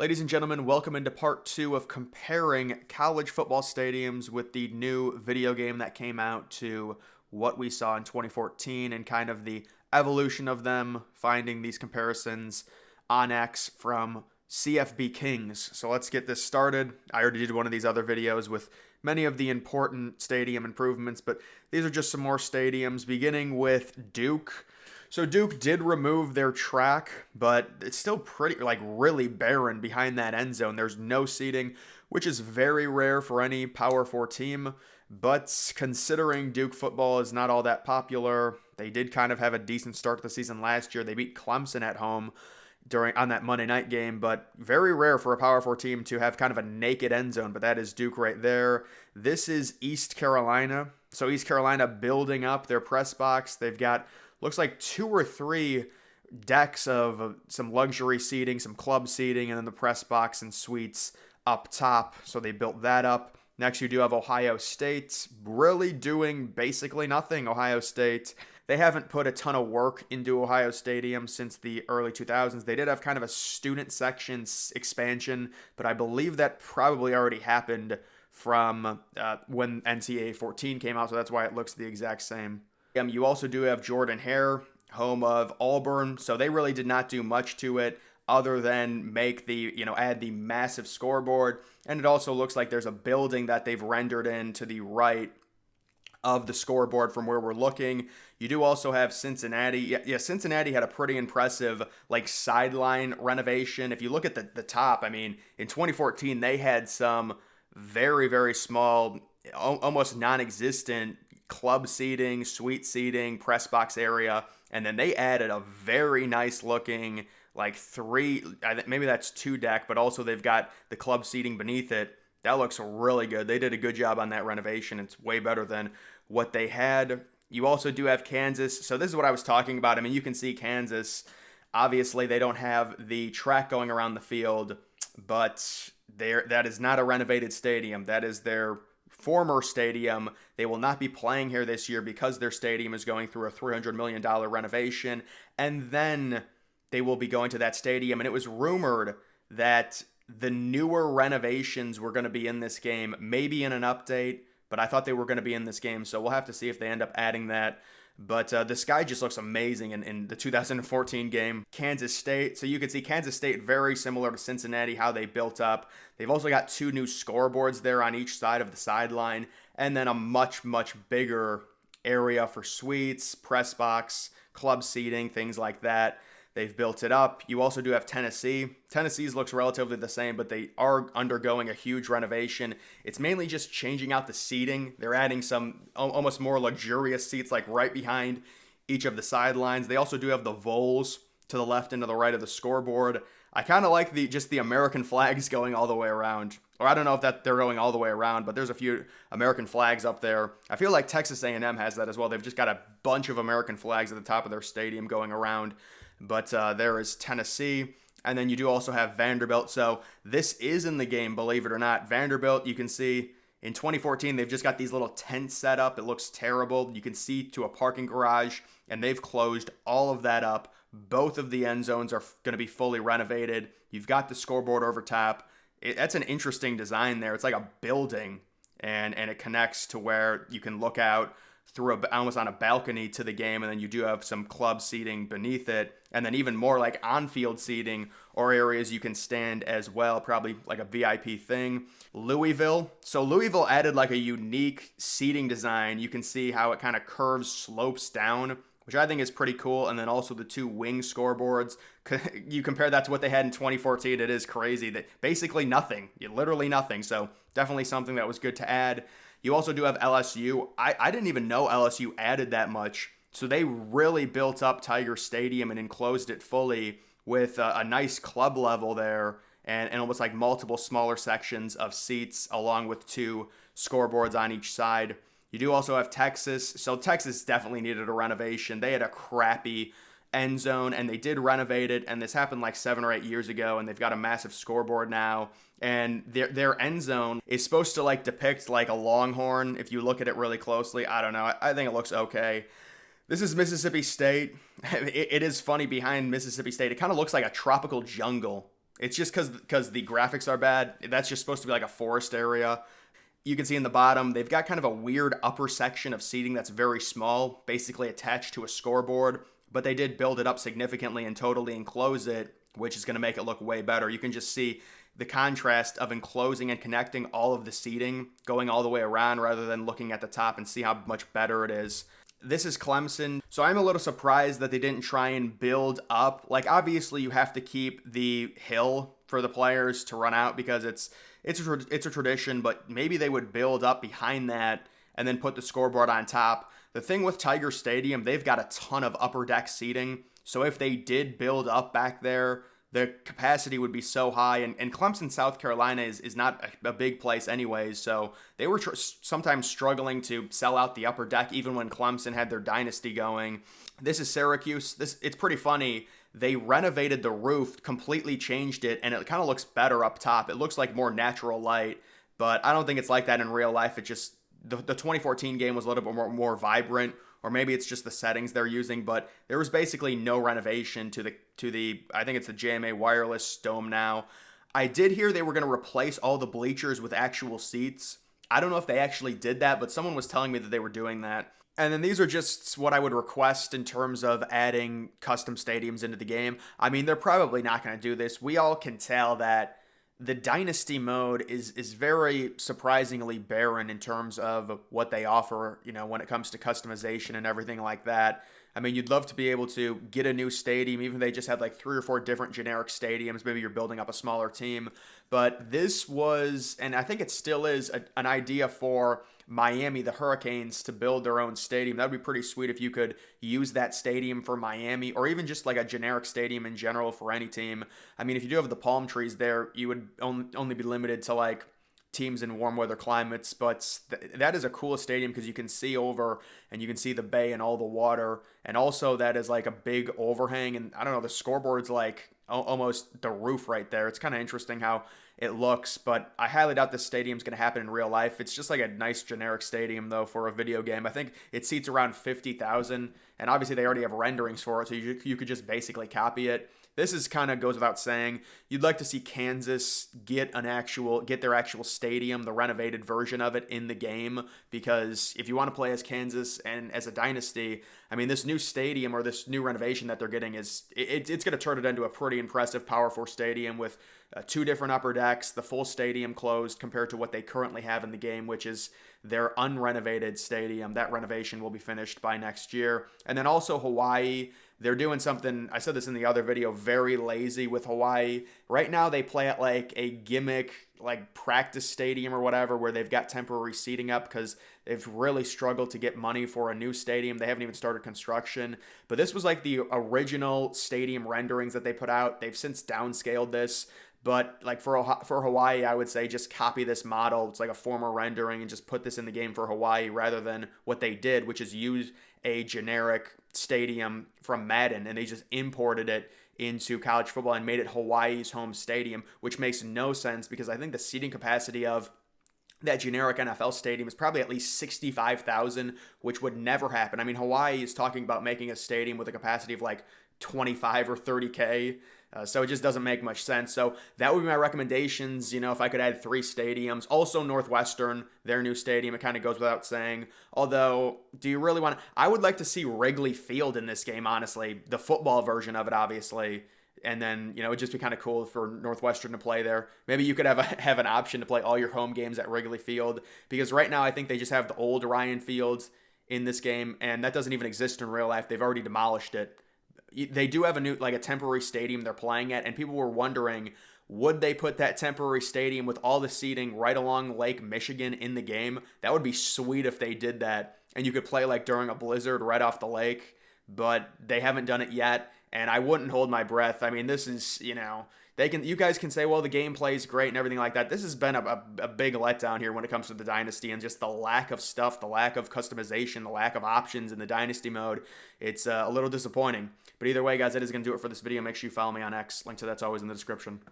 Ladies and gentlemen, welcome into part 2 of comparing college football stadiums with the new video game that came out to what we saw in 2014 and kind of the evolution of them, finding these comparisons on X from CFB Kings. So let's get this started. I already did one of these other videos with many of the important stadium improvements, but these are just some more stadiums, beginning with Duke. So Duke did remove their track, but it's still pretty, really barren behind that end zone. There's no seating, which is very rare for any Power 4 team. But considering Duke football is not all that popular, they did kind of have a decent start to the season last year. They beat Clemson at home on that Monday night game, but very rare for a Power 4 team to have kind of a naked end zone, but that is Duke right there. This is East Carolina. So East Carolina building up their press box. They've got looks like 2 or 3 decks of some luxury seating, some club seating, and then the press box and suites up top. So they built that up. Next, you do have Ohio State, really doing basically nothing. Ohio State, they haven't put a ton of work into Ohio Stadium since the early 2000s. They did have kind of a student section expansion, but I believe that probably already happened from when NCAA 14 came out, so that's why it looks the exact same. You also do have Jordan Hare, home of Auburn, so they really did not do much to it other than add the massive scoreboard. And it also looks like there's a building that they've rendered in to the right of the scoreboard from where we're looking. You do also have Cincinnati. Yeah, Cincinnati had a pretty impressive sideline renovation. If you look at the top, in 2014, they had some very, very small, almost non-existent club seating, suite seating, press box area, and then they added a very nice looking maybe that's 2 deck, but also they've got the club seating beneath it. That looks really good. They did a good job on that renovation. It's way better than what they had. You also do have Kansas. So this is what I was talking about. You can see Kansas. Obviously, they don't have the track going around the field, but that is not a renovated stadium. That is their former stadium. They will not be playing here this year because their stadium is going through a $300 million renovation, and then they will be going to that stadium. And it was rumored that the newer renovations were going to be in this game, maybe in an update, but I thought they were going to be in this game, so we'll have to see if they end up adding that. But the sky just looks amazing in the 2014 game. Kansas State, so you can see Kansas State very similar to Cincinnati, how they built up. They've also got 2 new scoreboards there on each side of the sideline, and then a much, much bigger area for suites, press box, club seating, things like that. They've built it up. You also do have Tennessee. Tennessee's looks relatively the same, but they are undergoing a huge renovation. It's mainly just changing out the seating. They're adding some almost more luxurious seats right behind each of the sidelines. They also do have the Vols to the left and to the right of the scoreboard. I kind of like the American flags going all the way around. Or I don't know if they're going all the way around, but there's a few American flags up there. I feel like Texas A&M has that as well. They've just got a bunch of American flags at the top of their stadium going around. But there is Tennessee, and then you do also have Vanderbilt. So this is in the game, believe it or not. Vanderbilt, you can see in 2014, they've just got these little tents set up. It looks terrible. You can see to a parking garage, and they've closed all of that up. Both of the end zones are going to be fully renovated. You've got the scoreboard over top. That's an interesting design there. It's like a building, and it connects to where you can look out through almost on a balcony to the game, and then you do have some club seating beneath it, and then even more on-field seating or areas you can stand as well, probably like a VIP thing. Louisville. So Louisville added a unique seating design. You can see how it kind of curves, slopes down, which I think is pretty cool, and then also the 2 wing scoreboards. You compare that to what they had in 2014, it is crazy. That basically nothing, literally nothing, so definitely something that was good to add. You also do have LSU. I didn't even know LSU added that much. So they really built up Tiger Stadium and enclosed it fully with a nice club level there and almost multiple smaller sections of seats along with 2 scoreboards on each side. You do also have Texas. So Texas definitely needed a renovation. They had a crappy end zone, and they did renovate it, and this happened 7 or 8 years ago, and they've got a massive scoreboard now, and their end zone is supposed to depict a longhorn. If you look at it really closely, I don't know, I think it looks okay. This is Mississippi State. It is funny behind Mississippi State. It kind of looks like a tropical jungle It's just because the graphics are bad. That's just supposed to be like a forest area. You can see in the bottom, they've got kind of a weird upper section of seating that's very small, basically attached to a scoreboard, but they did build it up significantly and totally enclose it, which is going to make it look way better. You can just see the contrast of enclosing and connecting all of the seating going all the way around rather than looking at the top and see how much better it is. This is Clemson, so I'm a little surprised that they didn't try and build up. Like, obviously, you have to keep the hill for the players to run out because it's a tradition, but maybe they would build up behind that and then put the scoreboard on top. The thing with Tiger Stadium, they've got a ton of upper deck seating, so if they did build up back there, the capacity would be so high. And Clemson, South Carolina is not a big place anyways, so they were sometimes struggling to sell out the upper deck even when Clemson had their dynasty going. This is Syracuse. It's pretty funny. They renovated the roof, completely changed it, and it kind of looks better up top. It looks like more natural light, but I don't think it's like that in real life. It just, the 2014 game was a little bit more vibrant, or maybe it's just the settings they're using, but there was basically no renovation to the I think it's the JMA Wireless Dome now. I did hear they were going to replace all the bleachers with actual seats. I don't know if they actually did that, but someone was telling me that they were doing that. And then these are just what I would request in terms of adding custom stadiums into the game. I mean, they're probably not going to do this. We all can tell that the dynasty mode is very surprisingly barren in terms of what they offer, when it comes to customization and everything like that. I mean, you'd love to be able to get a new stadium, even if they just had like 3 or 4 different generic stadiums. Maybe you're building up a smaller team. But this was, and I think it still is, an idea for Miami, the Hurricanes, to build their own stadium. That would be pretty sweet if you could use that stadium for Miami, or even just like a generic stadium in general for any team. I mean, if you do have the palm trees there, you would only be limited to like teams in warm weather climates, but that is a cool stadium because you can see over and you can see the bay and all the water, and also that is like a big overhang, and I don't know, the scoreboard's like almost the roof right there. It's kind of interesting how it looks, but I highly doubt this stadium's going to happen in real life. It's just like a nice generic stadium though for a video game. I think it seats around 50,000, and obviously they already have renderings for it, so you could just basically copy it. This is kind of goes without saying. You'd like to see Kansas get their actual stadium, the renovated version of it in the game, because if you want to play as Kansas and as a dynasty, I mean, this new stadium or this new renovation that they're getting it's going to turn it into a pretty impressive Power 4 stadium with 2 different upper decks, the full stadium closed compared to what they currently have in the game, which is their unrenovated stadium. That renovation will be finished by next year. And then also Hawaii. They're doing something, I said this in the other video, very lazy with Hawaii. Right now they play at like a gimmick, like practice stadium or whatever, where they've got temporary seating up because they've really struggled to get money for a new stadium. They haven't even started construction. But this was like the original stadium renderings that they put out. They've since downscaled this. But like for Hawaii, I would say just copy this model. It's like a former rendering and just put this in the game for Hawaii rather than what they did, which is use a generic stadium from Madden, and they just imported it into college football and made it Hawaii's home stadium, which makes no sense because I think the seating capacity of that generic NFL stadium is probably at least 65,000, which would never happen. I mean, Hawaii is talking about making a stadium with a capacity of like 25 or 30K. So it just doesn't make much sense. So that would be my recommendations, if I could add 3 stadiums. Also Northwestern, their new stadium, it kind of goes without saying. Although, do you really want to... I would like to see Wrigley Field in this game, honestly. The football version of it, obviously. And then, it'd just be kind of cool for Northwestern to play there. Maybe you could have an option to play all your home games at Wrigley Field. Because right now, I think they just have the old Ryan Fields in this game. And that doesn't even exist in real life. They've already demolished it. They do have a temporary stadium they're playing at, and people were wondering, would they put that temporary stadium with all the seating right along Lake Michigan in the game? That would be sweet if they did that, and you could play like during a blizzard right off the lake, but they haven't done it yet, and I wouldn't hold my breath. I mean, this is, you guys can say, well, the gameplay is great and everything like that. This has been a big letdown here when it comes to the Dynasty, and just the lack of stuff, the lack of customization, the lack of options in the Dynasty mode. It's a little disappointing. But either way, guys, that is going to do it for this video. Make sure you follow me on X. Link to that's always in the description.